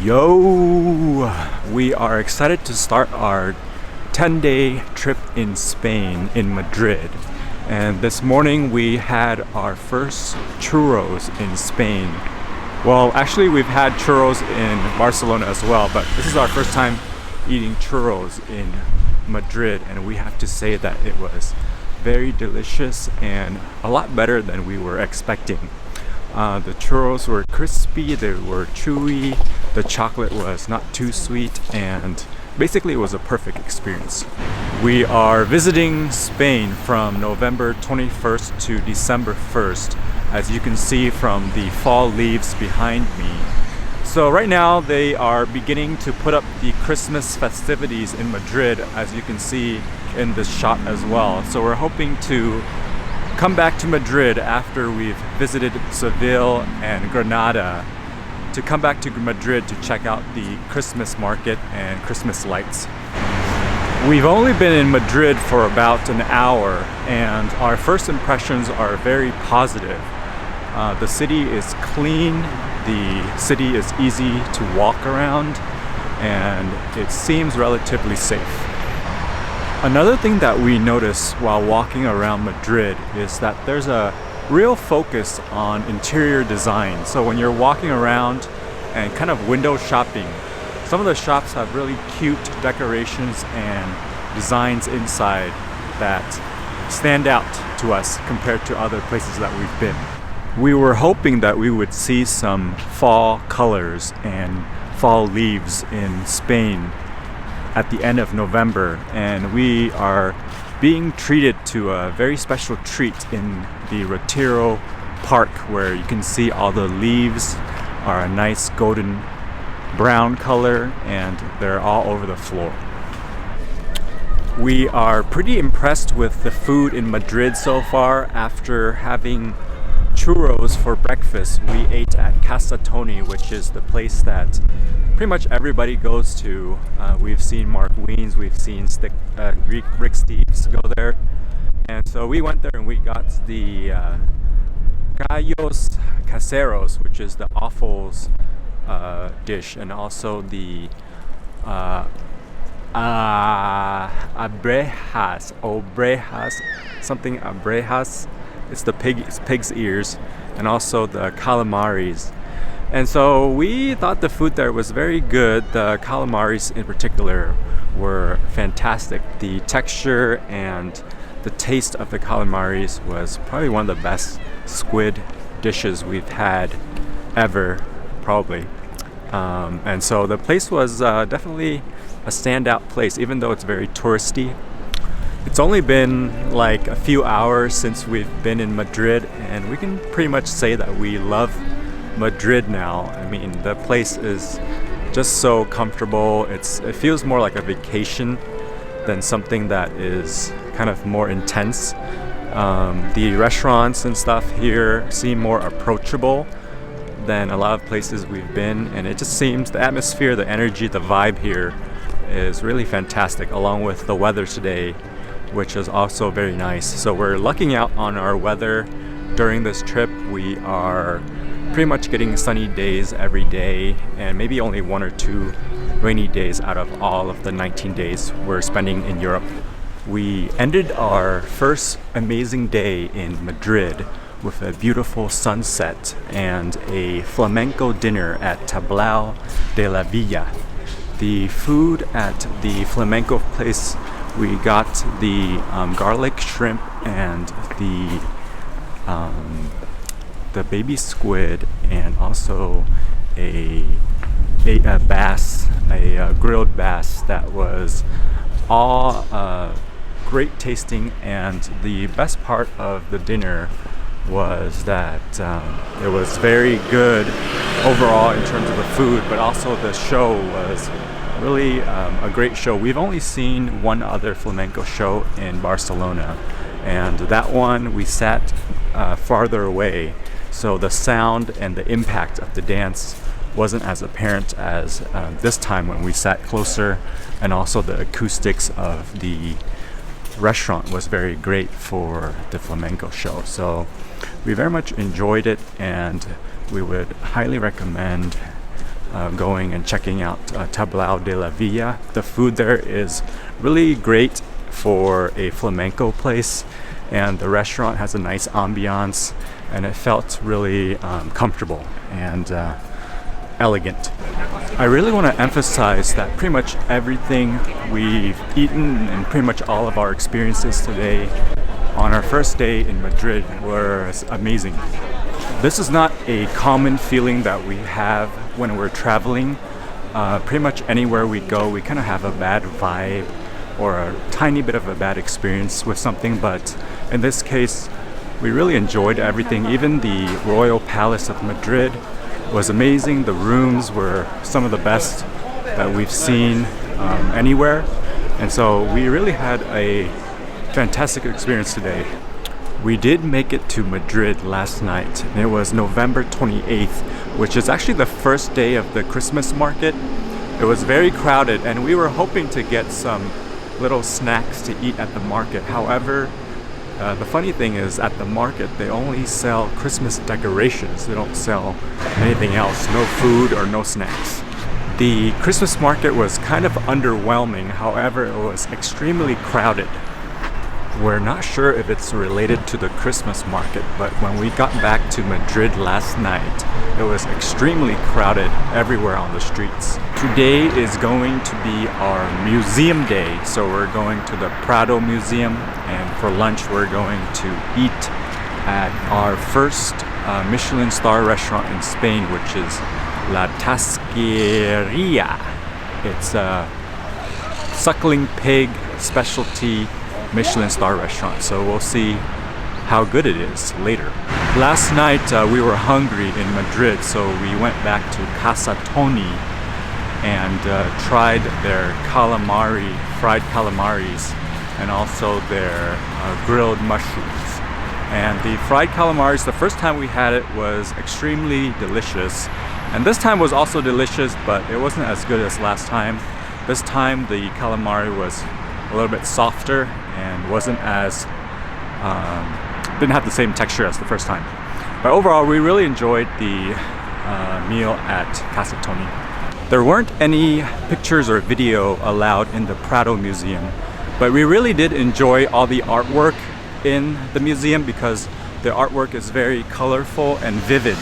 Yo! We are excited to start our 10-day trip in Spain, in Madrid. And this morning we had our first churros in Spain. Well, actually we've had churros in Barcelona as well, but this is our first time eating churros in Madrid, and we have to say that it was very delicious and a lot better than we were expecting. The churros were crispy, they were chewy, the chocolate was not too sweet, and basically it was a perfect experience. We are visiting Spain from November 21st to December 1st, as you can see from the fall leaves behind me. So right now they are beginning to put up the Christmas festivities in Madrid, as you can see in this shot as well. So we're hoping to come back to Madrid after we've visited Seville and Granada, to come back to Madrid to check out the Christmas market and Christmas lights. We've only been in Madrid for about an hour, and our first impressions are very positive. The city is clean, the city is easy to walk around, and it seems relatively safe. Another thing that we notice while walking around Madrid is that there's a real focus on interior design. So when you're walking around and kind of window shopping, some of the shops have really cute decorations and designs inside that stand out to us compared to other places that we've been. We were hoping that we would see some fall colors and fall leaves in Spain at the end of November, and we are being treated to a very special treat in the Retiro Park, where you can see all the leaves are a nice golden brown color and they're all over the floor. We are pretty impressed with the food in Madrid so far. After having churros for breakfast, we ate at Casa Tony, which is the place that pretty much everybody goes to. We've seen Mark Wiens, we've seen Rick Steves go there, and so we went there and we got the gallos caseros, which is the offals dish, and also the obrejas, something abrejas. It's the pig's ears, and also the calamares. And so we thought the food there was very good. The calamares in particular were fantastic. The texture and the taste of the calamares was probably one of the best squid dishes we've had ever, probably. And so the place was definitely a standout place, even though it's very touristy. It's only been like a few hours since we've been in Madrid, and we can pretty much say that we love Madrid now. I mean, the place is just so comfortable. It feels more like a vacation than something that is kind of more intense. The restaurants and stuff here seem more approachable than a lot of places we've been, and it just seems the atmosphere, the energy, the vibe here is really fantastic, along with the weather today, which is also very nice. So we're lucking out on our weather during this trip. We are pretty much getting sunny days every day, and maybe only one or two rainy days out of all of the 19 days we're spending in Europe. We ended our first amazing day in Madrid with a beautiful sunset and a flamenco dinner at Tablao de la Villa. The food at the flamenco place, we got the garlic shrimp and the baby squid, and also a bass, a grilled bass that was all great tasting. And the best part of the dinner was that it was very good overall in terms of the food, but also the show was really a great show. We've only seen one other flamenco show in Barcelona, and that one we sat farther away, so the sound and the impact of the dance wasn't as apparent as this time when we sat closer, and also the acoustics of the restaurant was very great for the flamenco show. So we very much enjoyed it, and we would highly recommend going and checking out Tablao de la Villa. The food there is really great for a flamenco place, and the restaurant has a nice ambiance, and it felt really comfortable and elegant. I really want to emphasize that pretty much everything we've eaten and pretty much all of our experiences today on our first day in Madrid were amazing. This is not a common feeling that we have when we're traveling. Pretty much anywhere we go, we kind of have a bad vibe or a tiny bit of a bad experience with something, but in this case, we really enjoyed everything. Even the Royal Palace of Madrid was amazing. The rooms were some of the best that we've seen anywhere, and so we really had a fantastic experience today. We did make it to Madrid last night, and it was November 28th, which is actually the first day of the Christmas market. It was very crowded, and we were hoping to get some little snacks to eat at the market. However, the funny thing is, at the market they only sell Christmas decorations. They don't sell anything else, no food or no snacks. The Christmas market was kind of underwhelming, however it was extremely crowded. We're not sure if it's related to the Christmas market, but when we got back to Madrid last night, it was extremely crowded everywhere on the streets. Today is going to be our museum day, so we're going to the Prado Museum, and for lunch we're going to eat at our first Michelin star restaurant in Spain, which is La Tasqueria. It's a suckling pig specialty Michelin star restaurant, so we'll see how good it is later. Last night we were hungry in Madrid, so we went back to Casa Toni and tried their calamari, fried calamaris, and also their grilled mushrooms. And the fried calamaris, the first time we had it, was extremely delicious, and this time was also delicious, but it wasn't as good as last time. This time the calamari was a little bit softer and wasn't as didn't have the same texture as the first time. But overall, we really enjoyed the meal at Casa Toni. There weren't any pictures or video allowed in the Prado Museum, but we really did enjoy all the artwork in the museum because the artwork is very colorful and vivid.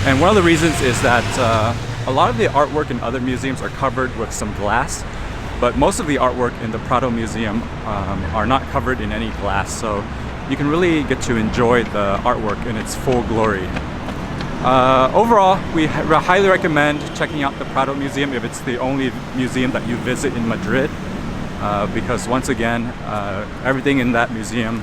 And one of the reasons is that a lot of the artwork in other museums are covered with some glass, but most of the artwork in the Prado Museum are not covered in any glass, so you can really get to enjoy the artwork in its full glory. Overall, we highly recommend checking out the Prado Museum if it's the only museum that you visit in Madrid, because once again, everything in that museum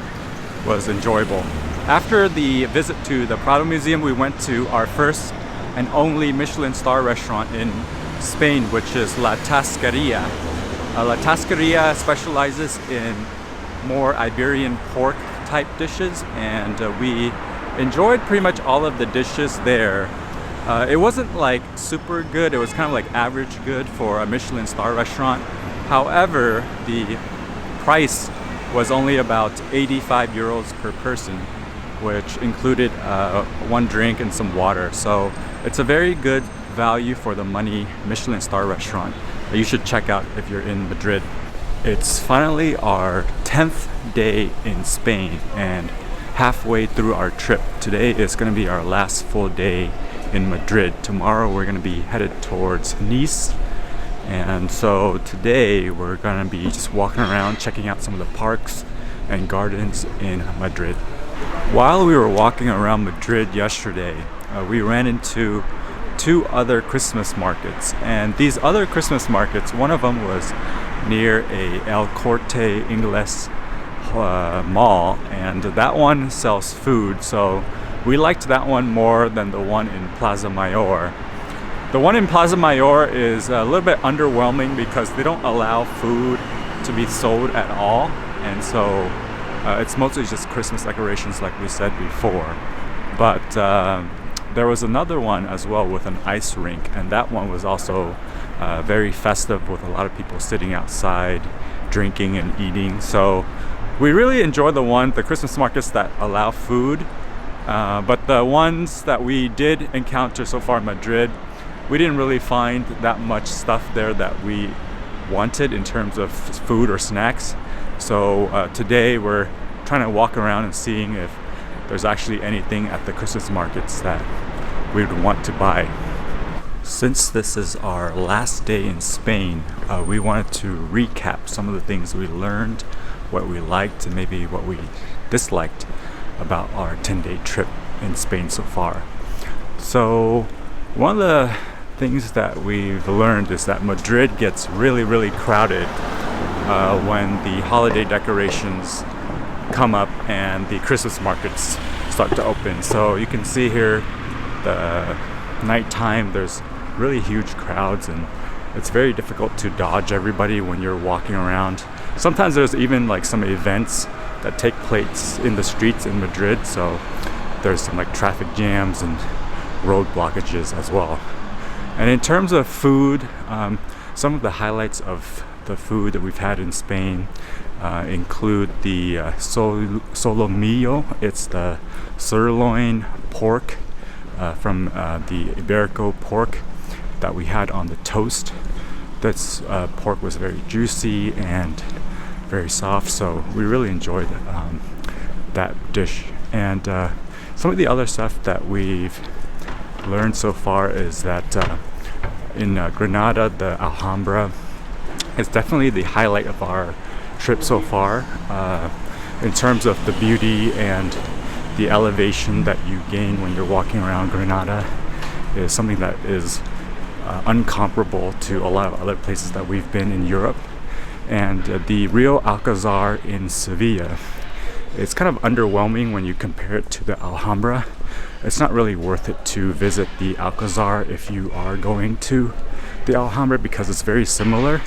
was enjoyable. After the visit to the Prado Museum, we went to our first and only Michelin star restaurant in Spain, which is La Tasqueria. La Tasqueria specializes in more Iberian pork type dishes, and we enjoyed pretty much all of the dishes there. It wasn't like super good, it was kind of like average good for a Michelin star restaurant. However, the price was only about 85 euros per person, which included one drink and some water. So it's a very good value for the money Michelin star restaurant that you should check out if you're in Madrid. It's finally our 10th day in Spain and halfway through our trip. Today is going to be our last full day in Madrid. Tomorrow we're going to be headed towards Nice, and so today we're going to be just walking around checking out some of the parks and gardens in Madrid. While we were walking around Madrid yesterday, we ran into two other Christmas markets, and these other Christmas markets, one of them was near a El Corte Inglés mall, and that one sells food, so we liked that one more than the one in Plaza Mayor. The one in Plaza Mayor is a little bit underwhelming because they don't allow food to be sold at all, and so it's mostly just Christmas decorations like we said before. But there was another one as well with an ice rink, and that one was also very festive with a lot of people sitting outside drinking and eating. So we really enjoy the Christmas markets that allow food, but the ones that we did encounter so far in Madrid we didn't really find that much stuff there that we wanted in terms of food or snacks. So today we're trying to walk around and seeing if there's actually anything at the Christmas markets that we would want to buy. Since this is our last day in Spain, we wanted to recap some of the things we learned, what we liked, and maybe what we disliked about our 10-day trip in Spain so far. So one of the things that we've learned is that Madrid gets really crowded when the holiday decorations come up and the Christmas markets start to open. So you can see here the nighttime, there's really huge crowds, and it's very difficult to dodge everybody when you're walking around. Sometimes there's even like some events that take place in the streets in Madrid, so there's some like traffic jams and road blockages as well. And in terms of food, some of the highlights of the food that we've had in Spain include the solomillo. It's the sirloin pork from the Iberico pork that we had on the toast. This pork was very juicy and very soft, so we really enjoyed that dish. And some of the other stuff that we've learned so far is that in Granada, the Alhambra is definitely the highlight of our trip so far, in terms of the beauty and the elevation that you gain when you're walking around Granada. Is something that is uncomparable to a lot of other places that we've been in Europe. And the Real Alcazar in Sevilla, it's kind of underwhelming when you compare it to the Alhambra. It's not really worth it to visit the Alcazar if you are going to the Alhambra because it's very similar.